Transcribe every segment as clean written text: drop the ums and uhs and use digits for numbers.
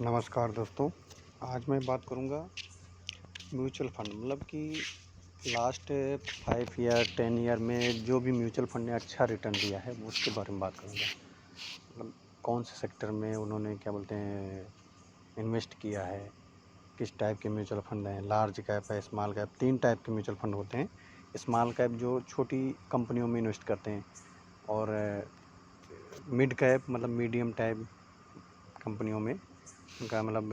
नमस्कार दोस्तों। आज मैं बात करूंगा म्यूचुअल फंड मतलब कि लास्ट 5 ईयर 10 ईयर में जो भी म्यूचुअल फंड ने अच्छा रिटर्न दिया है वो उसके बारे में बात करूंगा। मतलब कौन से सेक्टर में उन्होंने क्या बोलते हैं इन्वेस्ट किया है, किस टाइप के म्यूचुअल फंड हैं। लार्ज कैप है, स्मॉल कैप, 3 टाइप के म्यूचुअल फंड होते हैं। स्मॉल कैप जो छोटी कंपनियों में इन्वेस्ट करते हैं, और मिड कैप मतलब मीडियम टाइप कंपनियों में उनका मतलब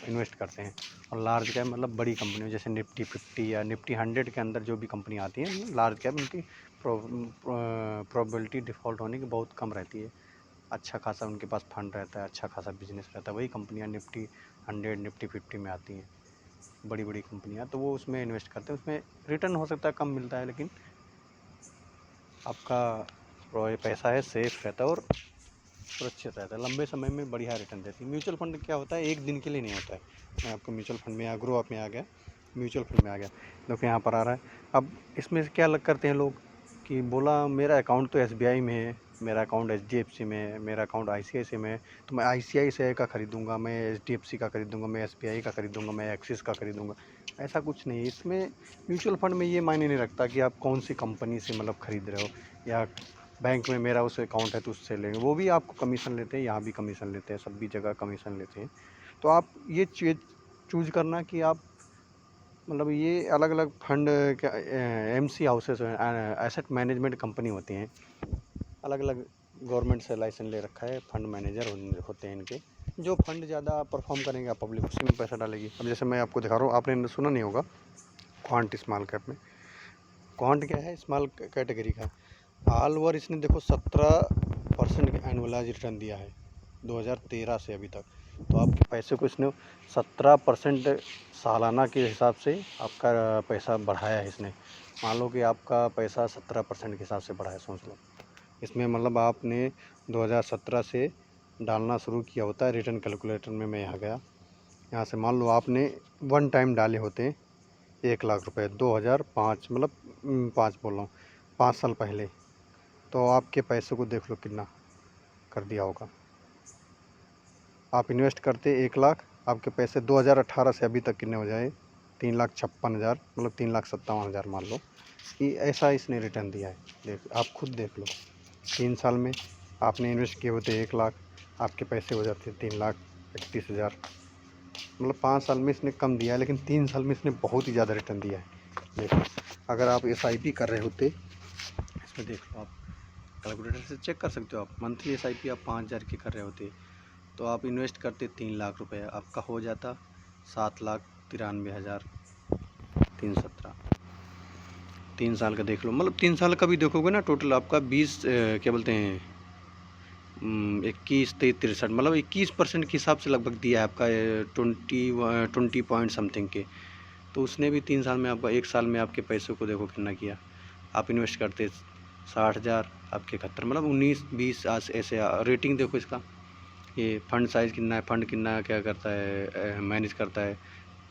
इन्वेस्ट करते हैं। और लार्ज कैप मतलब बड़ी कंपनियों जैसे निफ्टी 50 या निफ्टी 100 के अंदर जो भी कंपनी आती हैं लार्ज कैप, उनकी प्रोबेबिलिटी डिफ़ॉल्ट होने की बहुत कम रहती है। अच्छा खासा उनके पास फंड रहता है, अच्छा खासा बिजनेस रहता है। वही कंपनियां निफ्टी 100 निफ्टी 50 में आती हैं, बड़ी बड़ी कंपनियां, तो वो उसमें इन्वेस्ट करते हैं। उसमें रिटर्न हो सकता है कम मिलता है, लेकिन आपका पैसा है सेफ रहता है और सुरक्षित रहता है, लंबे समय में बढ़िया रिटर्न देती है। म्यूचुअल फंड क्या होता है, एक दिन के लिए नहीं होता है। मैं आपको म्यूचुअल फंड में ग्रो अप में आ गया, म्यूचुअल फंड में आ गया, देखो यहाँ पर आ रहा है। अब इसमें से क्या अलग करते हैं लोग कि बोला मेरा अकाउंट तो SBI में है, मेरा अकाउंट HDFC में है, मेरा अकाउंट ICICI में है, तो मैं ICICI का खरीदूंगा, मैं HDFC का खरीदूंगा, मैं SBI का खरीदूंगा, मैं एक्सिस का खरीदूंगा। ऐसा कुछ नहीं है इसमें। म्यूचुअल फंड में ये मायने नहीं रखता कि आप कौन सी कंपनी से मतलब खरीद रहे हो, या बैंक में मेरा उस अकाउंट है तो उससे लेंगे, वो भी आपको कमीशन लेते हैं, यहाँ भी कमीशन लेते हैं, सभी जगह कमीशन लेते हैं। तो आप ये चीज़ चूज करना कि आप मतलब ये अलग अलग फंड क्या MC हाउसेस हैं, एसेट मैनेजमेंट कंपनी होती हैं, अलग अलग गवर्नमेंट से लाइसेंस ले रखा है, फंड मैनेजर होते हैं इनके। जो फंड ज़्यादा परफॉर्म करेंगे आप पब्लिक उसी में पैसा डालेगी। अब जैसे मैं आपको दिखा रहा हूँ, आपने सुना नहीं होगा क्वांट स्मॉल कैप में। क्वांट क्या है, स्मॉल कैटेगरी का। ऑल ओवर इसने देखो 17% एनुअलाइज रिटर्न दिया है 2013 से अभी तक। तो आपके पैसे को इसने 17% सालाना के हिसाब से आपका पैसा बढ़ाया है इसने। मान लो कि आपका पैसा 17% के हिसाब से बढ़ा है, सोच लो। इसमें मतलब आपने 2017 से डालना शुरू किया होता है। रिटर्न कैलकुलेटर में मैं यहाँ गया, यहाँ से मान लो आपने वन टाइम डाले होते 1 लाख रुपए 2005 मतलब 5 बोल रहा हूँ, 5 साल पहले, तो आपके पैसे को देख लो कितना कर दिया होगा। आप इन्वेस्ट करते 1 लाख, आपके पैसे 2018 से अभी तक कितने हो जाए, 3,56,000 मतलब 3,57,000 मान लो कि ऐसा इसने रिटर्न दिया है। देख आप खुद देख लो, 3 साल में आपने इन्वेस्ट किए होते 1 लाख, आपके पैसे हो जाते 3,31,000। मतलब 5 साल में इसने कम दिया है, लेकिन 3 साल में इसने बहुत ही ज़्यादा रिटर्न दिया है। देखो अगर आप SIP कर रहे होते, इसमें देख लो, आप कैलकुलेटर से चेक कर सकते हो, आप मंथली SIP आप 5,000 की कर रहे होते तो आप इन्वेस्ट करते 3 लाख रुपए, आपका हो जाता 7,93,317। 3 साल का देख लो, मतलब 3 साल का भी देखोगे ना, टोटल आपका 20 क्या बोलते हैं 21 23 63 मतलब 21% के हिसाब से लगभग दिया है आपका 20 पॉइंट समथिंग के। तो उसने भी 3 साल में आपका 1 साल में आपके पैसों को देखो कितना किया। आप इन्वेस्ट करते 60,000, आपके 71 मतलब 19 20 आज ऐसे। रेटिंग देखो इसका, ये फंड साइज़ कितना है, फंड कितना क्या करता है, मैनेज करता है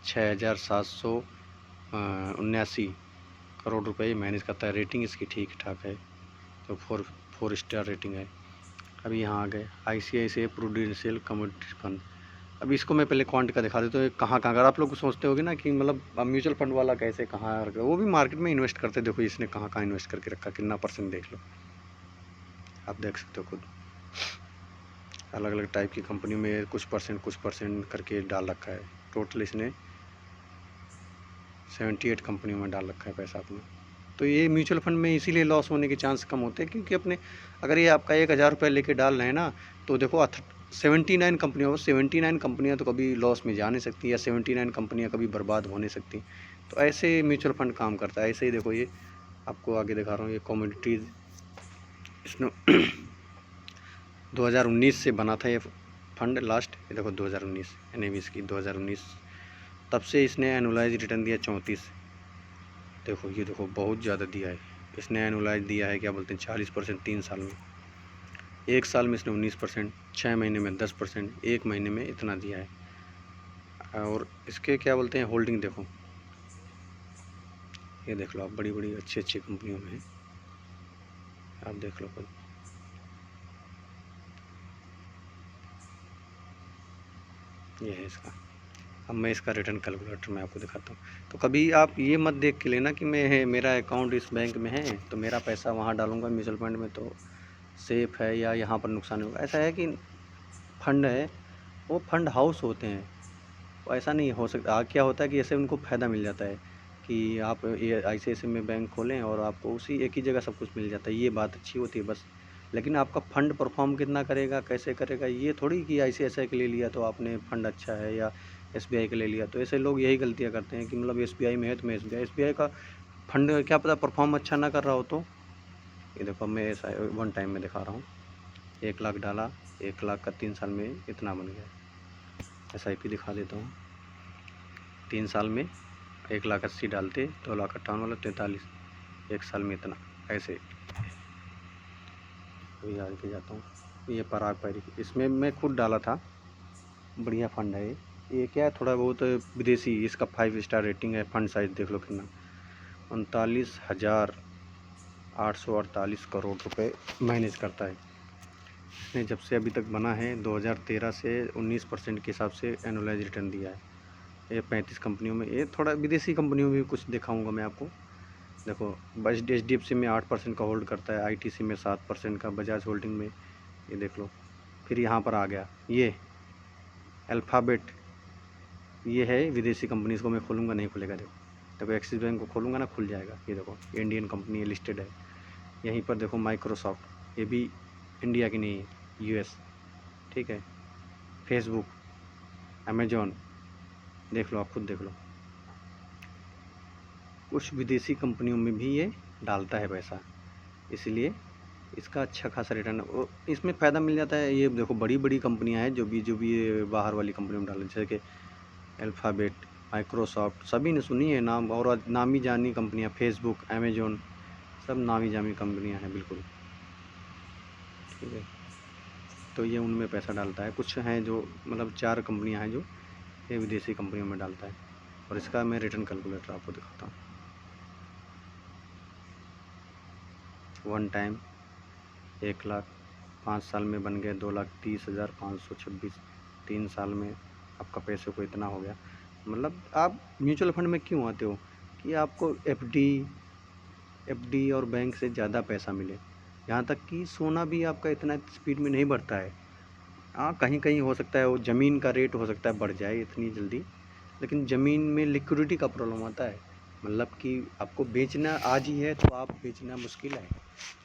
6,779 करोड़ रुपए मैनेज करता है। रेटिंग इसकी ठीक ठाक है, तो 4 स्टार रेटिंग है। अभी यहाँ आ गए ICICI प्रूडेंशियल कमोडिटी फंड। अब इसको मैं पहले क्वांट का दिखा देता हूँ कहाँ कहाँ। अगर आप लोग सोचते होगे ना कि मतलब म्यूचुअल फंड वाला कैसे कहाँ, वो भी मार्केट में इन्वेस्ट करते, देखो इसने कहाँ कहाँ इन्वेस्ट करके रखा, कितना % देख लो, आप देख सकते हो खुद। अलग अलग टाइप की कंपनी में कुछ % करके डाल रखा है। टोटल इसने 78 कंपनियों में डाल रखा है पैसा अपना। तो ये म्यूचुअल फंड में इसीलिए लॉस होने के चांस कम होते हैं, क्योंकि अपने अगर ये आपका 1,000 रुपये लेके डाल रहे हैं ना, तो देखो 79 कंपनियों, 79 कंपनियाँ तो कभी लॉस में जा नहीं सकती, या 79 कंपनियाँ कभी बर्बाद हो नहीं सकती। तो ऐसे म्यूचुअल फंड काम करता है। ऐसे ही देखो, ये आपको आगे दिखा रहा हूँ, ये कमोडिटीज़ इसने 2019 से बना था ये फंड लास्ट। ये देखो 2019 NAV की 2019, तब से इसने एनुअलाइज रिटर्न दिया 34। देखो ये देखो बहुत ज़्यादा दिया है इसने। एनुअलाइज दिया है क्या बोलते हैं 40% 3 साल में। 1 साल में इसने 19%, 6 महीने में 10%, 1 महीने में इतना दिया है। और इसके क्या बोलते हैं होल्डिंग देखो, ये देख लो आप, बड़ी बड़ी अच्छी अच्छी कंपनियों में है, आप देख लो खुद। ये है इसका। अब मैं इसका रिटर्न कैलकुलेटर मैं आपको दिखाता हूँ। तो कभी आप ये मत देख के लेना कि मेरा अकाउंट इस बैंक में है तो मेरा पैसा वहाँ डालूँगा म्यूचुअल फंड में तो सेफ़ है या यहाँ पर नुकसान होगा। ऐसा है कि फंड है, वो फंड हाउस होते हैं, वो ऐसा नहीं हो सकता। क्या होता है कि ऐसे उनको फ़ायदा मिल जाता है कि आप ये ICICI में बैंक खोलें और आपको उसी एक ही जगह सब कुछ मिल जाता है, ये बात अच्छी होती है बस। लेकिन आपका फ़ंड परफॉर्म कितना करेगा, कैसे करेगा, ये थोड़ी कि ICICI के ले लिया तो आपने फ़ंड अच्छा है या SBI के ले लिया। तो ऐसे लोग यही गलतियाँ करते हैं कि मतलब SBI में है तो मैं SBI का फ़ंड क्या पता परफॉर्म अच्छा ना कर रहा हो। तो ये देखो मैं ऐसा वन टाइम में दिखा रहा हूँ, 1 लाख डाला, 1 लाख का 3 साल में इतना बन गया। SIP दिखा देता हूँ, 3 साल में 1,80,000 डालते 2,58,000 वाला 43, 1 साल में इतना ऐसे। वही आगे जाता हूँ, ये पराग पैरी, इसमें मैं खुद डाला था, बढ़िया फंड है ये क्या है थोड़ा बहुत विदेशी, इसका 5 स्टार रेटिंग है। फंड साइज देख लो कितना, 39,848 करोड़ रुपए मैनेज करता है। इसने जब से अभी तक बना है 2013 से 19% के हिसाब से एनुअलाइज रिटर्न दिया है। ये 35 कंपनियों में, ये थोड़ा विदेशी कंपनियों में भी कुछ दिखाऊंगा मैं आपको। देखो HDFC में 8% का होल्ड करता है, ITC में 7% का, बजाज होल्डिंग में ये देख लो। फिर यहाँ पर आ गया ये अल्फ़ाबेट, ये है विदेशी कंपनी, इसको मैं खोलूँगा नहीं खुलेगा। देखो एक्सिस बैंक को खोलूँगा ना खुल जाएगा। ये देखो इंडियन कंपनी है, लिस्टेड है। यहीं पर देखो माइक्रोसॉफ्ट, ये भी इंडिया की नहीं है, US, ठीक है। फेसबुक, अमेजॉन, देख लो आप खुद देख लो। कुछ विदेशी कंपनियों में भी ये डालता है पैसा, इसलिए इसका अच्छा खासा रिटर्न इसमें फ़ायदा मिल जाता है। ये देखो बड़ी बड़ी कंपनियां हैं जो भी ये बाहर वाली कंपनी में डालें, जैसे कि अल्फ़ाबेट, माइक्रोसॉफ्ट, सभी ने सुनी है नाम, और नामी जानी कंपनियां, फेसबुक, अमेजॉन, सब नामी जानी कंपनियां हैं बिल्कुल, ठीक है। तो ये उनमें पैसा डालता है। कुछ हैं जो मतलब 4 कंपनियां हैं जो ये विदेशी कंपनियों में डालता है। और इसका मैं रिटर्न कैलकुलेटर आपको दिखाता हूँ। वन टाइम 1 लाख, 5 साल में बन गए 2,30,526, 3 साल में आपका पैसे को इतना हो गया। मतलब आप म्यूचुअल फंड में क्यों आते हो कि आपको FD और बैंक से ज़्यादा पैसा मिले। यहाँ तक कि सोना भी आपका इतना स्पीड में नहीं बढ़ता है। हाँ कहीं कहीं हो सकता है वो ज़मीन का रेट हो सकता है बढ़ जाए इतनी जल्दी, लेकिन ज़मीन में लिक्विडिटी का प्रॉब्लम आता है। मतलब कि आपको बेचना आज ही है तो आप बेचना मुश्किल है,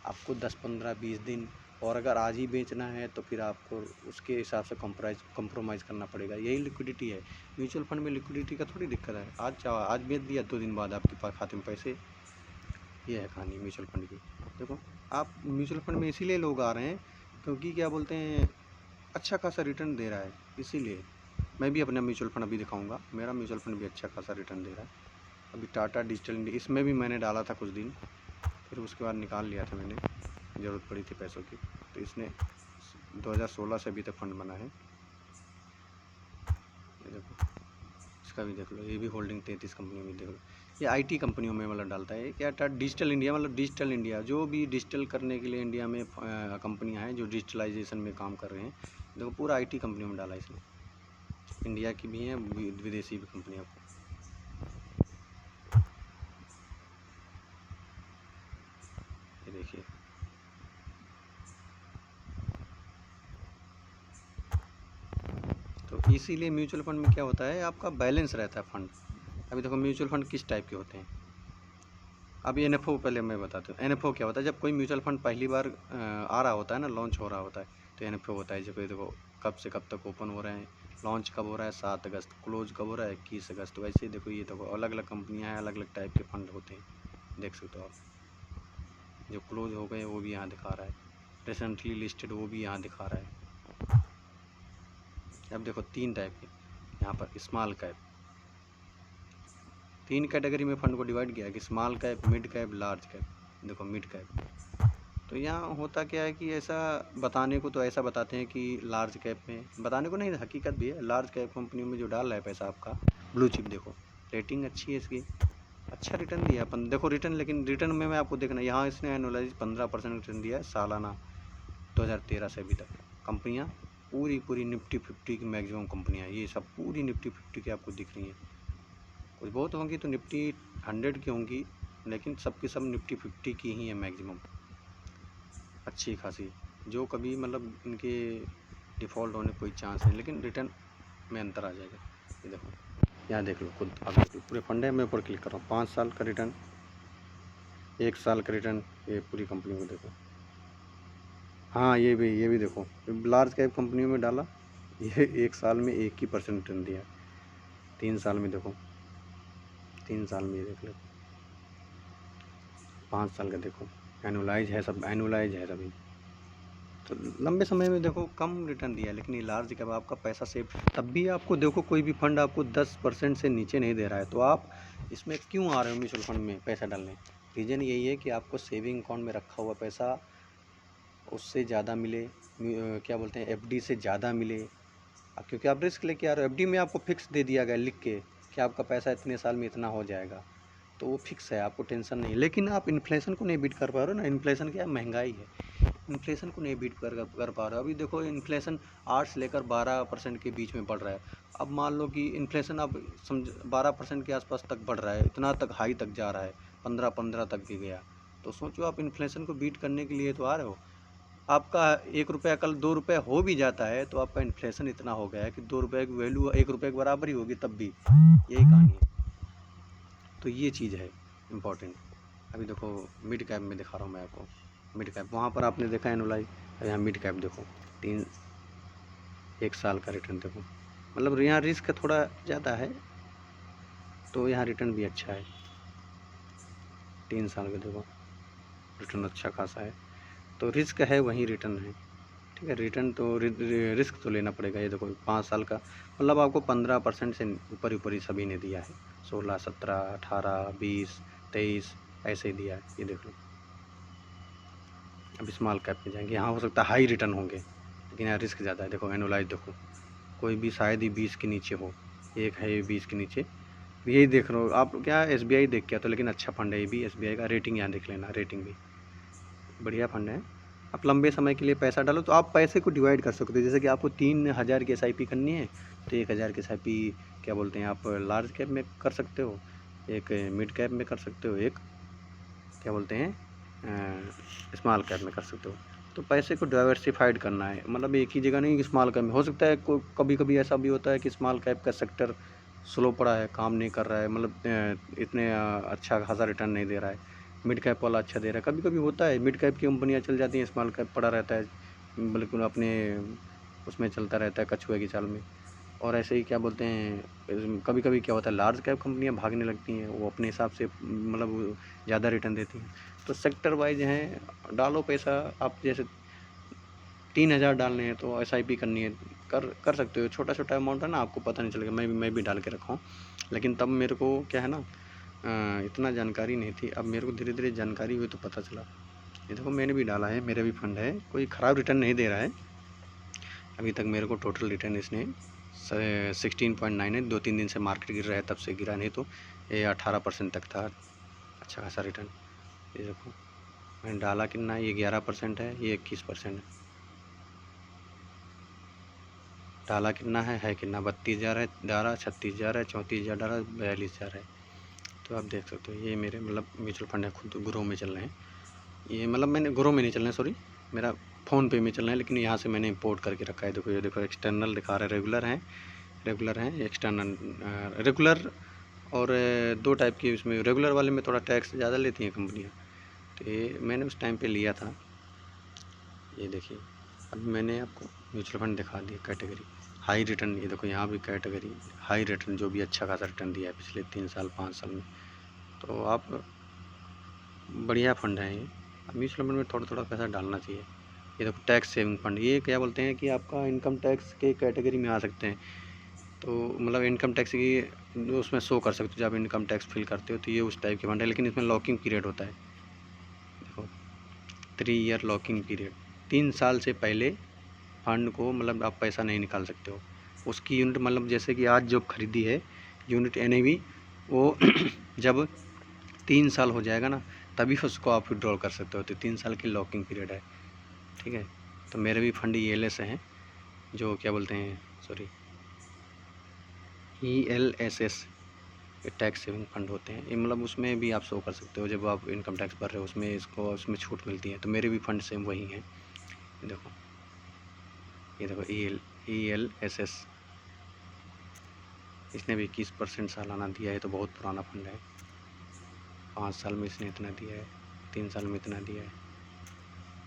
आपको 10-15-20 दिन, और अगर आज ही बेचना है तो फिर आपको उसके हिसाब से कंप्रोमाइज़ करना पड़ेगा। यही लिक्विडिटी है। म्यूचुअल फंड में लिक्विडिटी का थोड़ी दिक्कत है, आज बेच दिया 2 दिन बाद आपके पास खाते में पैसे। ये है कहानी म्यूचुअल फंड की। देखो आप म्यूचुअल फंड में इसीलिए लोग आ रहे हैं क्योंकि क्या बोलते हैं अच्छा खासा रिटर्न दे रहा है, इसीलिए। मैं भी अपना म्यूचुअल फंड अभी दिखाऊंगा, मेरा म्यूचुअल फंड भी अच्छा खासा रिटर्न दे रहा है। अभी टाटा डिजिटल इंडिया, इसमें भी मैंने डाला था कुछ दिन, फिर उसके बाद निकाल लिया था मैंने, ज़रूरत पड़ी थी पैसों की। तो इसने 2016 से अभी तक फंड बना है। ये देखो इसका भी देख लो, ये भी होल्डिंग 33 कंपनी में देख लो। ये IT कंपनियों में मतलब डालता है। क्या डिजिटल इंडिया, मतलब डिजिटल इंडिया, जो भी डिजिटल करने के लिए इंडिया में कंपनियां हैं जो डिजिटलाइजेशन में काम कर रहे हैं, देखो पूरा IT कंपनियों में डाला है इसने। इंडिया की भी हैं, विदेशी भी कंपनियों को। ये देखिए तो इसीलिए म्यूचुअल फंड में क्या होता है आपका बैलेंस रहता है फंड। अभी देखो म्यूचुअल फंड किस टाइप के होते हैं। अभी NFO पहले मैं बताता हूँ। NFO क्या होता है, जब कोई म्यूचुअल फंड पहली बार आ रहा होता है ना, लॉन्च हो रहा होता है, तो NFO होता है। जब देखो कब से कब तक ओपन हो रहे हैं, लॉन्च कब हो रहा है 7 अगस्त, क्लोज कब हो रहा है 21 अगस्त। वैसे ही देखो ये देखो अलग अलग कंपनियाँ हैं, अलग अलग टाइप के फंड होते हैं, देख सकते हो आप। जो क्लोज हो गए वो भी यहाँ दिखा रहा है, रिसेंटली लिस्टेड वो भी यहाँ दिखा रहा है। अब देखो 3 टाइप के यहाँ पर स्मॉल कैप, 3 कैटेगरी में फ़ंड को डिवाइड किया है कि small cap, mid cap, large cap. देखो मिड कैप, तो होता क्या है कि ऐसा बताने को तो ऐसा बताते हैं कि लार्ज कैप में, बताने को नहीं हकीकत भी है, लार्ज कैप कंपनियों में जो डाल रहा है पैसा आपका ब्लू चिप, देखो रेटिंग अच्छी है इसकी, अच्छा रिटर्न दिया अपन। देखो रिटर्न, लेकिन रिटर्न में मैं आपको देखना, यहाँ इसने एनुअलाइज 15% रिटर्न दिया है सालाना 2013 से अभी तक। कंपनियाँ पूरी निफ्टी 50 की मैक्सिमम कंपनियाँ, ये सब पूरी निफ्टी 50 की आपको दिख रही हैं। कुछ बहुत होंगी तो निफ्टी 100 की होंगी, लेकिन सबकी सब निफ्टी 50 की ही है मैक्सिमम, अच्छी खासी, जो कभी मतलब इनके डिफ़ॉल्ट होने कोई चांस नहीं, लेकिन रिटर्न में अंतर आ जाएगा। ये देखो, यहाँ देख लो खुद, आप देख लो पूरे फंड है। मैं ऊपर क्लिक कर रहा हूँ, 5 साल का रिटर्न, 1 साल का रिटर्न, ये पूरी कंपनी को देखो। हाँ, ये भी देखो, लार्ज कैप कंपनियों में डाला, ये 1 साल में 1% रिटर्न दिया। 3 साल में देखो, 3 साल में ये देख लो, 5 साल का देखो, एनुअलाइज है, सब एनुअलाइज है सभी। तो लंबे समय में देखो कम रिटर्न दिया है, लेकिन ये लार्ज कैप आपका पैसा सेव, तब भी आपको देखो कोई भी फंड आपको 10% से नीचे नहीं दे रहा है, तो आप इसमें क्यों आ रहे हो म्यूचुअल फंड में पैसा डालने? रीज़न यही है कि आपको सेविंग अकाउंट में रखा हुआ पैसा उससे ज़्यादा मिले, क्या बोलते हैं, एफडी से ज़्यादा मिले। अब क्योंकि आप रिस्क लेके आ रहे हो, एफडी में आपको फिक्स दे दिया गया लिख के कि आपका पैसा इतने साल में इतना हो जाएगा, तो वो फिक्स है, आपको टेंशन नहीं है। लेकिन आप इन्फ्लेशन को नहीं बीट कर पा रहे हो ना, इन्फ्लेशन क्या है, महंगाई है, इन्फ्लेशन को नहीं बीट कर पा रहे हो। अभी देखो इन्फ्लेशन 8 से लेकर 12% के बीच में बढ़ रहा है। अब मान लो कि इन्फ्लेशन अब समझ 12% के आसपास तक बढ़ रहा है, इतना तक हाई तक जा रहा है, 15 तक भी गया। तो सोचो आप इन्फ्लेशन को बीट करने के लिए तो आ रहे हो, आपका 1 रुपया कल 2 रुपये हो भी जाता है, तो आपका इन्फ्लेशन इतना हो गया है कि 2 रुपये की वैल्यू 1 रुपये के बराबर ही होगी तब भी, यही कहानी है। तो ये चीज़ है इम्पॉर्टेंट। अभी देखो मिड कैप में दिखा रहा हूँ मैं आपको, मिड कैप वहाँ पर आपने देखा एनुअलाइज, यहाँ मिड कैप देखो, 1 साल का रिटर्न देखो, मतलब यहाँ रिस्क थोड़ा ज़्यादा है, तो यहाँ रिटर्न भी अच्छा है। 3 साल का देखो रिटर्न अच्छा खासा है, तो रिस्क है वहीं रिटर्न है, ठीक है। रिटर्न तो रिस्क तो लेना पड़ेगा। ये देखो 5 साल का, मतलब आपको 15% से ऊपर ही सभी ने दिया है, 16, 17, 18, 20, 23 ऐसे ही दिया है। ये देख लो, अब स्मॉल कैप में जाएंगे, यहाँ हो सकता है हाई रिटर्न होंगे, लेकिन यहाँ रिस्क ज़्यादा है। देखो एनुअलाइज देखो, कोई भी शायद ही 20 के नीचे हो, एक है ये 20 के नीचे, यही देख रहे हो आप। क्या SBI देख के तो, लेकिन अच्छा फंड है ये भी, SBI का रेटिंग यहाँ देख लेना, रेटिंग भी बढ़िया फंड है। आप लंबे समय के लिए पैसा डालो तो आप पैसे को डिवाइड कर सकते हो, जैसे कि आपको 3000 की SIP करनी है, तो 1000 की SIP क्या बोलते हैं आप लार्ज कैप में कर सकते हो, एक मिड कैप में कर सकते हो, एक क्या बोलते हैं स्मॉल कैप में कर सकते हो। तो पैसे को डाइवर्सिफाइड करना है, मतलब एक ही जगह नहीं कि स्मॉल कैप में। हो सकता है कभी कभी ऐसा भी होता है कि स्मॉल कैप का सेक्टर स्लो पड़ा है, काम नहीं कर रहा है, मतलब इतने अच्छा खासा रिटर्न नहीं दे रहा है, मिड कैप वाला अच्छा दे रहा है। कभी कभी होता है मिड कैप की कंपनियां चल जाती हैं, स्मॉल कैप पड़ा रहता है, बिल्कुल अपने उसमें चलता रहता है कछुए की चाल में। और ऐसे ही क्या बोलते हैं, कभी कभी क्या होता है लार्ज कैप कंपनियां भागने लगती हैं, वो अपने हिसाब से मतलब ज़्यादा रिटर्न देती हैं। तो सेक्टर वाइज हैं, डालो पैसा। आप जैसे 3000 डालने हैं तो SIP करनी है, कर सकते हो। छोटा छोटा अमाउंट है ना, आपको पता नहीं चलेगा। मैं भी डाल के रखा हूँ, लेकिन तब मेरे को क्या है ना, इतना जानकारी नहीं थी। अब मेरे को धीरे धीरे जानकारी हुई तो पता चला। ये देखो मैंने भी डाला है, मेरा भी फंड है, कोई ख़राब रिटर्न नहीं दे रहा है अभी तक। मेरे को टोटल रिटर्न इसने 16.9 है। 2-3 दिन से मार्केट गिर रहा है, तब से गिरा, नहीं तो ये 18% तक था, अच्छा खासा रिटर्न। ये देखो मैंने डाला कितना, ये 11% है, ये 21% है। डाला कितना है कितना, 32,000 है डाला, 36,000 है, 34,000 डाला, 42,000 है। तो आप देख सकते हो, ये मेरे मतलब म्यूचुअल फंड है, खुद ग्रो में चल रहे हैं ये, मतलब मैंने ग्रो में नहीं चल रहे हैं, सॉरी, मेरा फ़ोन पे में चल रहे हैं, लेकिन यहाँ से मैंने इंपोर्ट करके रखा है। देखो ये देखो एक्सटर्नल दिखा रहा है, रेगुलर हैं एक्सटर्नल, रेगुलर। और 2 टाइप की इसमें, रेगुलर वाले में थोड़ा टैक्स ज़्यादा लेती हैं कंपनियाँ, तो ये मैंने उस टाइम पे लिया था। ये देखिए अब मैंने आपको म्यूचुअल फंड दिखा दिया कैटेगरी, हाई रिटर्न। ये देखो यहाँ भी कैटेगरी हाई रिटर्न, जो भी अच्छा खासा रिटर्न दिया है पिछले 3 साल 5 साल में। तो आप बढ़िया फंड है ये, म्यूचुअल फंड में थोड़ा थोड़ा पैसा डालना चाहिए। ये देखो टैक्स सेविंग फंड, ये क्या बोलते हैं कि आपका इनकम टैक्स के कैटेगरी में आ सकते हैं। तो मतलब इनकम टैक्स की उसमें शो कर सकते हो, जब आप इनकम टैक्स फिल करते हो, तो ये उस टाइप के फंड है, लेकिन इसमें लॉकिंग पीरियड होता है। देखो 3 ईयर लॉकिंग पीरियड, 3 साल से पहले फंड को मतलब आप पैसा नहीं निकाल सकते हो। उसकी यूनिट मतलब जैसे कि आज जो खरीदी है यूनिट NAV, वो जब 3 साल हो जाएगा ना, तभी उसको आप विड्रॉल कर सकते हो। तो 3 साल की लॉकिंग पीरियड है, ठीक है। तो मेरे भी फंड ELS हैं, जो क्या बोलते हैं, सॉरी, ELSS, ये टैक्स सेविंग फंड होते हैं। ये मतलब उसमें भी आप शो कर सकते हो जब आप इनकम टैक्स भर रहे हो, उसमें इसको उसमें छूट मिलती है। तो मेरे भी फंड सेम वही हैं। देखो, ये देखो ELSS, इसने भी 21% सालाना दिया है। तो बहुत पुराना फंड है, 5 साल में इसने इतना दिया है, 3 साल में इतना दिया है।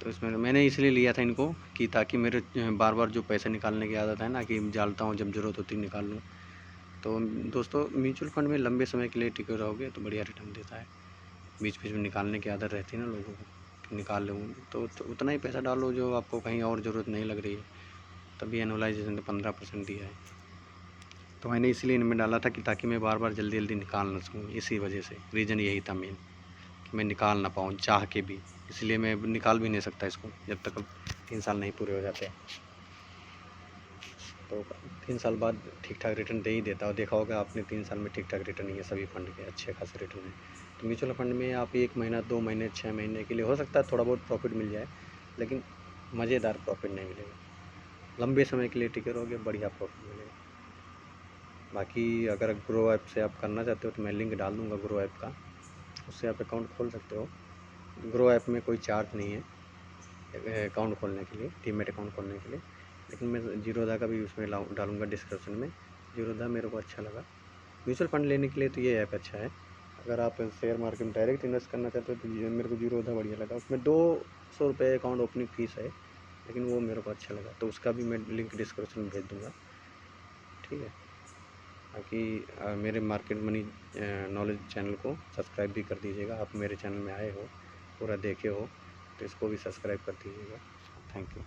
तो इसमें मैंने इसलिए लिया था इनको कि ताकि मेरे बार बार जो पैसे निकालने की आदत है ना, कि डालता हूँ जब ज़रूरत होती है निकाल लूँ। तो दोस्तों, म्यूचुअल फंड में लंबे समय के लिए टिके रहोगे तो बढ़िया रिटर्न देता है। बीच बीच में निकालने की आदत रहती है ना लोगों को कि निकाल लूँ, तो उतना ही पैसा डालो जो आपको कहीं और ज़रूरत नहीं लग रही है। तभी एनुअलाइजेशन ने 15% दिया है। तो मैंने इसलिए इनमें डाला था कि ताकि मैं बार बार जल्दी जल्दी निकाल ना सकूँ। इसी वजह से रीज़न यही था मेन, कि मैं निकाल ना पाऊँ चाह के भी। इसलिए मैं निकाल भी नहीं सकता इसको जब तक अब 3 साल नहीं पूरे हो जाते। तो 3 साल बाद ठीक ठाक रिटर्न दे ही देता। और देखा होगा आपने, 3 साल में ठीक ठाक रिटर्न ही है सभी फंड के, अच्छे खासे रिटर्न है। तो म्यूचुअल फंड में आप 1 महीना, 2 महीने, 6 महीने के लिए हो सकता है थोड़ा बहुत प्रॉफिट मिल जाए, लेकिन मज़ेदार प्रॉफिट नहीं मिलेगा। लंबे समय के लिए टिके रहोगे, बढ़िया प्रॉफिट मिलेगा। बाकी अगर ग्रो ऐप से आप करना चाहते हो तो मैं लिंक डाल दूँगा ग्रो ऐप का, उससे आप अकाउंट खोल सकते हो। ग्रो ऐप में कोई चार्ज नहीं है अकाउंट खोलने के लिए, डीमैट अकाउंट खोलने के लिए। लेकिन मैं जीरोधा का भी उसमें डालूँगा डिस्क्रिप्शन में। जीरोधा मेरे को अच्छा लगा। म्यूचुअल फंड लेने के लिए तो ये ऐप अच्छा है। अगर आप शेयर मार्केट में डायरेक्ट इन्वेस्ट करना चाहते हो तो मेरे को जीरोधा बढ़िया लगा। उसमें 200 रुपये अकाउंट ओपनिंग फ़ीस है, लेकिन वो मेरे को अच्छा लगा। तो उसका भी मैं लिंक डिस्क्रिप्शन में भेज दूँगा, ठीक है। बाकी मेरे मार्केट मनी नॉलेज चैनल को सब्सक्राइब भी कर दीजिएगा। आप मेरे चैनल में आए हो, पूरा देखे हो, तो इसको भी सब्सक्राइब कर दीजिएगा। Thank you.